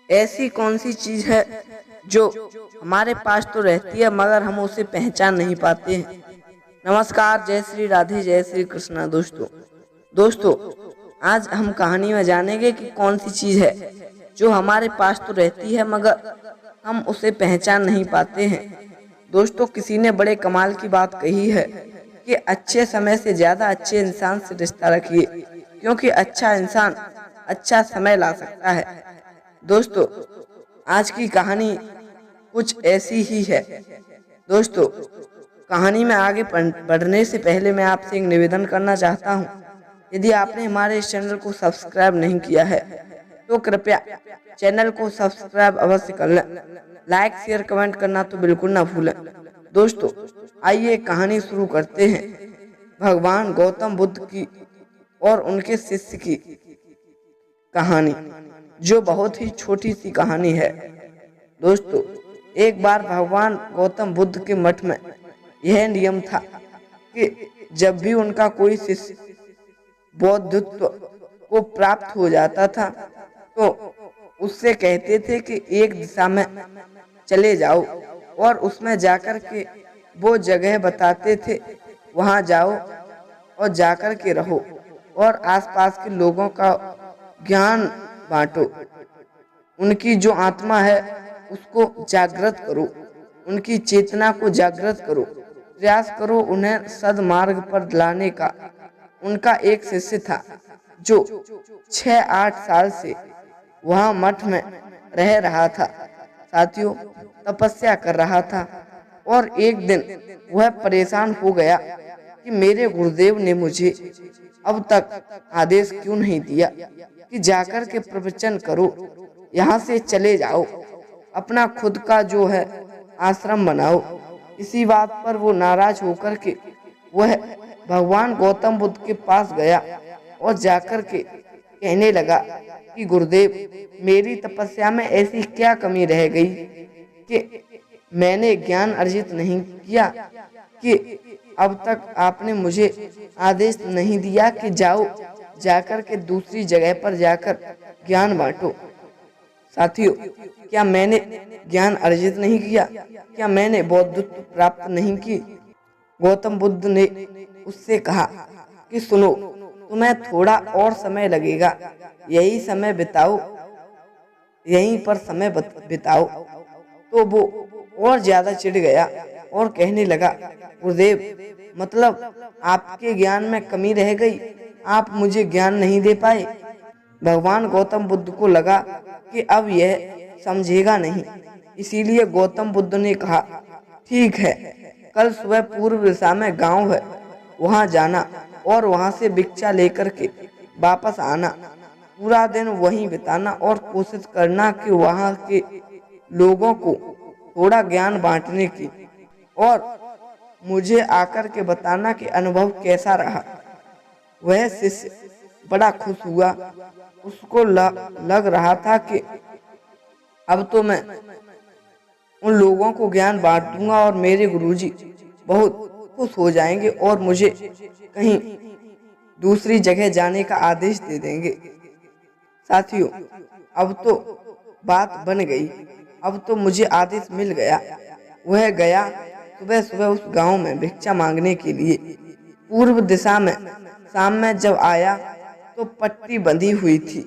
ऐसी कौन सी चीज है जो हमारे पास तो रहती है मगर हम उसे पहचान नहीं पाते हैं। नमस्कार, जय श्री राधे, जय श्री कृष्णा। दोस्तों, आज हम कहानी में जानेंगे कि कौन सी चीज है जो हमारे पास तो रहती है मगर हम उसे पहचान नहीं पाते हैं। दोस्तों, किसी ने बड़े कमाल की बात कही है कि अच्छे समय से ज्यादा अच्छे इंसान से रिश्ता रखिए, क्योंकि अच्छा इंसान अच्छा समय ला सकता है। दोस्तों, आज की कहानी कुछ ऐसी ही है। दोस्तों, कहानी में आगे बढ़ने से पहले मैं आपसे एक निवेदन करना चाहता हूँ। यदि आपने हमारे इस चैनल को सब्सक्राइब नहीं किया है तो कृपया चैनल को सब्सक्राइब अवश्य कर लें। लाइक, शेयर, कमेंट करना तो बिल्कुल ना भूलें। दोस्तों, आइए कहानी शुरू करते हैं। भगवान गौतम बुद्ध की और उनके शिष्य की कहानी, जो बहुत ही छोटी सी कहानी है। दोस्तों, एक बार भगवान गौतम बुद्ध के मठ में यह नियम था कि जब भी उनका कोई शिष्य बौद्धत्व को प्राप्त हो जाता था तो उससे कहते थे कि एक दिशा में चले जाओ और उसमें जाकर के वो जगह बताते थे, वहां जाओ और जाकर के रहो और आसपास के लोगों का ज्ञान बांटो। उनकी जो आत्मा है उसको जागृत करो, उनकी चेतना को जागृत करो, प्रयास करो उन्हें सद्मार्ग पर लाने का। उनका एक शिष्य था जो 6-8 साल से वहां मठ में रह रहा था। साथियों, तपस्या कर रहा था और एक दिन वह परेशान हो गया कि मेरे गुरुदेव ने मुझे अब तक आदेश क्यों नहीं दिया कि जाकर के प्रवचन करो, यहाँ से चले जाओ, अपना खुद का जो है आश्रम बनाओ। इसी बात पर वो नाराज होकर के वह भगवान गौतम बुद्ध के पास गया और जाकर के कहने लगा कि गुरुदेव, मेरी तपस्या में ऐसी क्या कमी रह गई कि मैंने ज्ञान अर्जित नहीं किया कि अब तक आपने मुझे आदेश नहीं दिया कि जाओ, जाकर के दूसरी जगह पर जाकर ज्ञान बांटो। साथियों, क्या मैंने ज्ञान अर्जित नहीं किया? क्या मैंने बौद्धत्व प्राप्त नहीं की? गौतम बुद्ध ने उससे कहा कि सुनो, तुम्हें थोड़ा और समय लगेगा, यही समय बिताओ, यहीं पर समय बिताओ। तो वो और ज्यादा चिढ़ गया और कहने लगा, गुरुदेव, मतलब आपके ज्ञान में कमी रह गई, आप मुझे ज्ञान नहीं दे पाए। भगवान गौतम बुद्ध को लगा कि अब यह समझेगा नहीं, इसीलिए गौतम बुद्ध ने कहा, ठीक है, कल सुबह पूर्व दिशा में गांव है, वहां जाना और वहां से भिक्षा लेकर के वापस आना। पूरा दिन वहीं बिताना और कोशिश करना कि वहां के लोगों को थोड़ा ज्ञान बांटने की, और मुझे आकर के बताना कि अनुभव कैसा रहा। वह शिष्य बड़ा खुश हुआ। उसको लग रहा था कि अब तो मैं उन लोगों को ज्ञान बांट दूंगा और मेरे गुरुजी बहुत खुश हो जाएंगे और मुझे कहीं दूसरी जगह जाने का आदेश दे देंगे। साथियों, अब तो बात बन गई, अब तो मुझे आदेश मिल गया। वह गया सुबह सुबह उस गांव में भिक्षा मांगने के लिए। पूर्व दिशा में शाम में जब आया तो पट्टी बंधी हुई थी,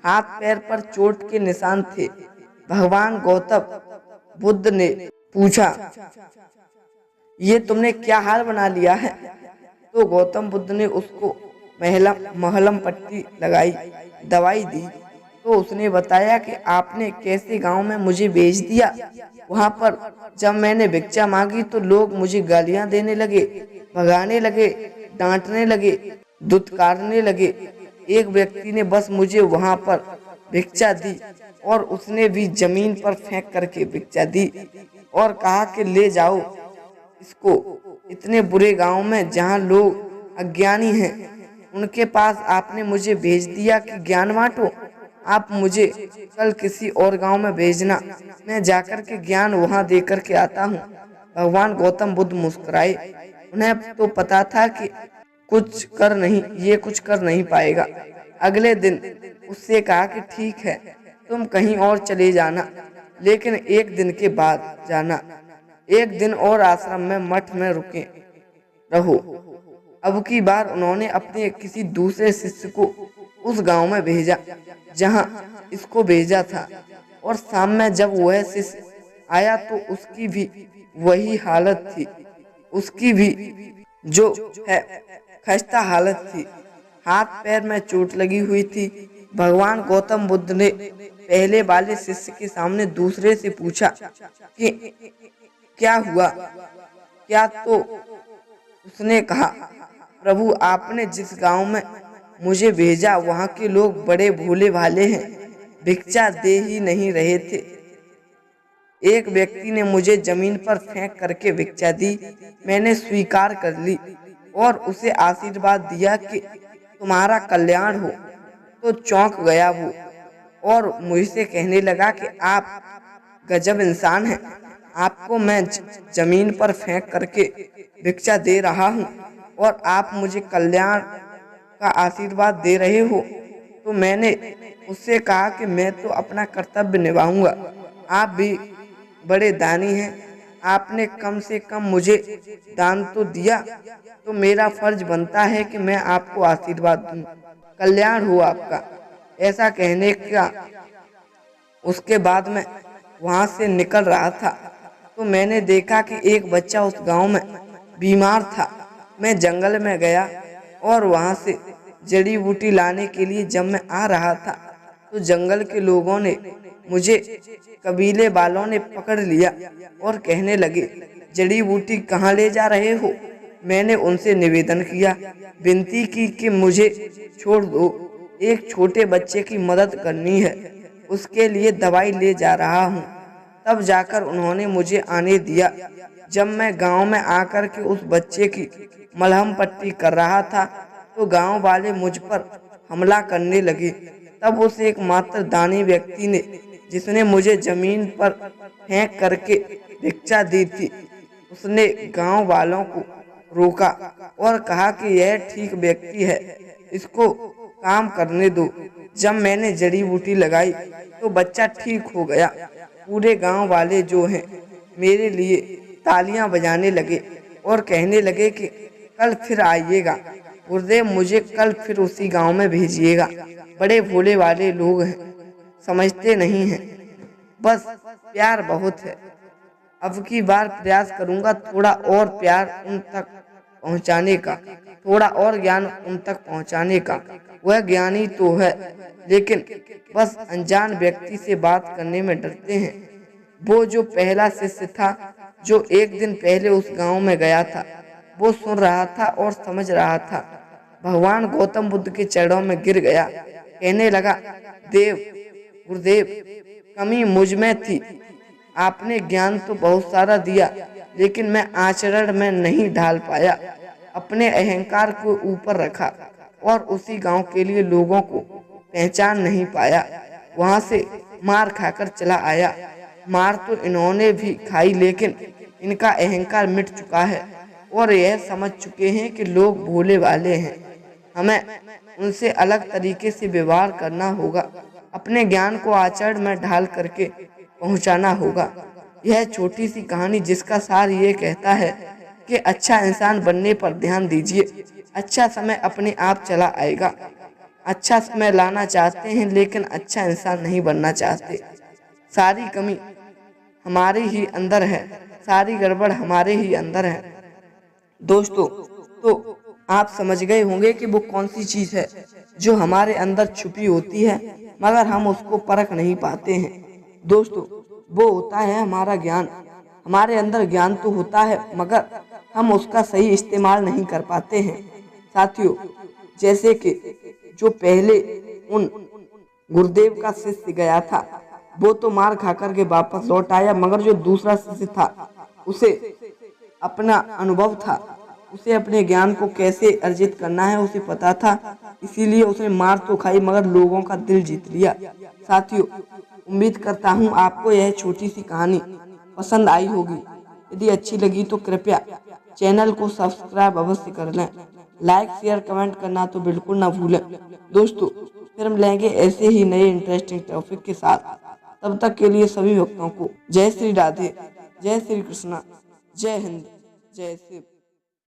हाथ पैर पर चोट के निशान थे। भगवान गौतम बुद्ध ने पूछा, ये तुमने क्या हाल बना लिया है? तो गौतम बुद्ध ने उसको महलम पट्टी लगाई, दवाई दी। तो उसने बताया कि आपने कैसे गांव में मुझे भेज दिया। वहां पर जब मैंने भिक्षा मांगी तो लोग मुझे गालियां देने लगे, भगाने लगे, डांटने लगे, दुत्कारने लगे। एक व्यक्ति ने बस मुझे वहां पर भिक्षा दी और उसने भी जमीन पर फेंक करके भिक्षा दी और कहा कि ले जाओ इसको इतने बुरे गांव में जहां लोग अज्ञानी हैं, उनके पास आपने मुझे भेज दिया कि ज्ञान बांटो। आप मुझे कल किसी और गांव में भेजना, मैं जाकर के ज्ञान वहां देकर के आता हूँ। भगवान गौतम बुद्ध मुस्कुराए। उन्हें तो पता था कि कुछ कर नहीं पाएगा। अगले दिन उससे कहा कि ठीक है, तुम कहीं और चले जाना, लेकिन एक दिन के बाद जाना। एक दिन और आश्रम में मठ में रुके रहो। अब की बार उन्होंने अपने किसी दूसरे शिष्य को उस गांव में भेजा जहां इसको भेजा था, और शाम में जब वह शिष्य आया तो उसकी भी वही हालत थी। उसकी भी जो है खस्ता हालत थी, हाथ पैर में चोट लगी हुई थी। भगवान गौतम बुद्ध ने पहले वाले शिष्य के सामने दूसरे से पूछा कि क्या हुआ, क्या? तो उसने कहा, प्रभु आपने जिस गांव में मुझे भेजा वहां के लोग बड़े भोले भाले हैं, भिक्षा दे ही नहीं रहे थे। एक व्यक्ति ने मुझे जमीन पर फेंक करके भिक्षा दी, मैंने स्वीकार कर ली और उसे आशीर्वाद दिया कि तुम्हारा कल्याण हो। तो चौंक गया वो और मुझसे कहने लगा कि आप गजब इंसान हैं, आपको मैं जमीन पर फेंक करके भिक्षा दे रहा हूँ और आप मुझे कल्याण का आशीर्वाद दे रहे हो। तो मैंने उससे कहा कि मैं तो अपना कर्तव्य निभाऊंगा, आप भी बड़े दानी हैं, आपने कम से कम मुझे दान तो दिया, तो मेरा फर्ज बनता है कि मैं आपको आशीर्वाद दूं, कल्याण हो आपका। ऐसा कहने का उसके बाद मैं वहां से निकल रहा था तो मैंने देखा कि एक बच्चा उस गांव में बीमार था। मैं जंगल में गया और वहां से जड़ी बूटी लाने के लिए जब मैं आ रहा था तो जंगल के लोगों ने मुझे कबीले वालों ने पकड़ लिया और कहने लगे, जड़ी बूटी कहाँ ले जा रहे हो? मैंने उनसे निवेदन किया, विनती की कि मुझे छोड़ दो, एक छोटे बच्चे की मदद करनी है, उसके लिए दवाई ले जा रहा हूँ। तब जाकर उन्होंने मुझे आने दिया। जब मैं गांव में आकर के उस बच्चे की मलहम पट्टी कर रहा था तो गांव वाले मुझ पर हमला करने लगे। तब उस एकमात्र दानी व्यक्ति ने, जिसने मुझे जमीन पर फेंक करके भिक्षा दी थी, उसने गांव वालों को रोका और कहा कि यह ठीक व्यक्ति है, इसको काम करने दो। जब मैंने जड़ी बूटी लगाई तो बच्चा ठीक हो गया। पूरे गांव वाले जो हैं मेरे लिए तालियां बजाने लगे और कहने लगे कि कल फिर आइएगा, गुरुदेव मुझे कल फिर उसी गांव में भेजिएगा। बड़े भोले वाले लोग हैं, समझते नहीं हैं, बस प्यार बहुत है। अब की बार प्रयास करूंगा थोड़ा और प्यार उन तक पहुंचाने का, थोड़ा और ज्ञान उन तक पहुंचाने का। वह ज्ञानी तो है, लेकिन बस अनजान व्यक्ति से बात करने में डरते हैं। वो जो पहला शिष्य था जो एक दिन पहले उस गांव में गया था, वो सुन रहा था और समझ रहा था। भगवान गौतम बुद्ध के चरणों में गिर गया, कहने लगा, देव गुरुदेव, कमी मुझ में थी, आपने ज्ञान तो बहुत सारा दिया, लेकिन मैं आचरण में नहीं ढाल पाया। अपने अहंकार को ऊपर रखा और उसी गांव के लिए लोगों को पहचान नहीं पाया। वहां से मार खाकर चला आया। मार तो इन्होंने भी खाई, लेकिन इनका अहंकार मिट चुका है और यह समझ चुके हैं कि लोग भोले वाले हैं। हमें उनसे अलग तरीके से व्यवहार करना होगा, अपने ज्ञान को आचरण में ढाल करके पहुंचाना होगा। यह छोटी सी कहानी जिसका सार ये कहता है कि अच्छा इंसान बनने पर ध्यान दीजिए, अच्छा समय अपने आप चला आएगा। अच्छा समय लाना चाहते हैं लेकिन अच्छा इंसान नहीं बनना चाहते। सारी कमी हमारे ही अंदर है, सारी गड़बड़ हमारे ही अंदर है। दोस्तों, तो आप समझ गए होंगे कि वो कौन सी चीज है जो हमारे अंदर छुपी होती है मगर हम उसको परख नहीं पाते हैं। दोस्तों, वो होता है हमारा ज्ञान। हमारे अंदर ज्ञान तो होता है मगर हम उसका सही इस्तेमाल नहीं कर पाते हैं। साथियों, जैसे कि जो पहले उन गुरुदेव का शिष्य गया था वो तो मार खा कर के वापस लौट आया, मगर जो दूसरा शिष्य था उसे अपना अनुभव था, उसे अपने ज्ञान को कैसे अर्जित करना है उसे पता था, इसीलिए उसने मार तो खाई मगर लोगों का दिल जीत लिया। साथियों, उम्मीद करता हूँ आपको यह छोटी सी कहानी पसंद आई होगी। यदि अच्छी लगी तो कृपया चैनल को सब्सक्राइब अवश्य कर लें। लाइक शेयर कमेंट करना तो बिल्कुल ना भूलें। दोस्तों, फिर मिलेंगे ऐसे ही नए इंटरेस्टिंग टॉपिक के साथ। तब तक के लिए सभी भक्तों को जय श्री राधे, जय श्री कृष्णा, जय हिंद, जय शिव।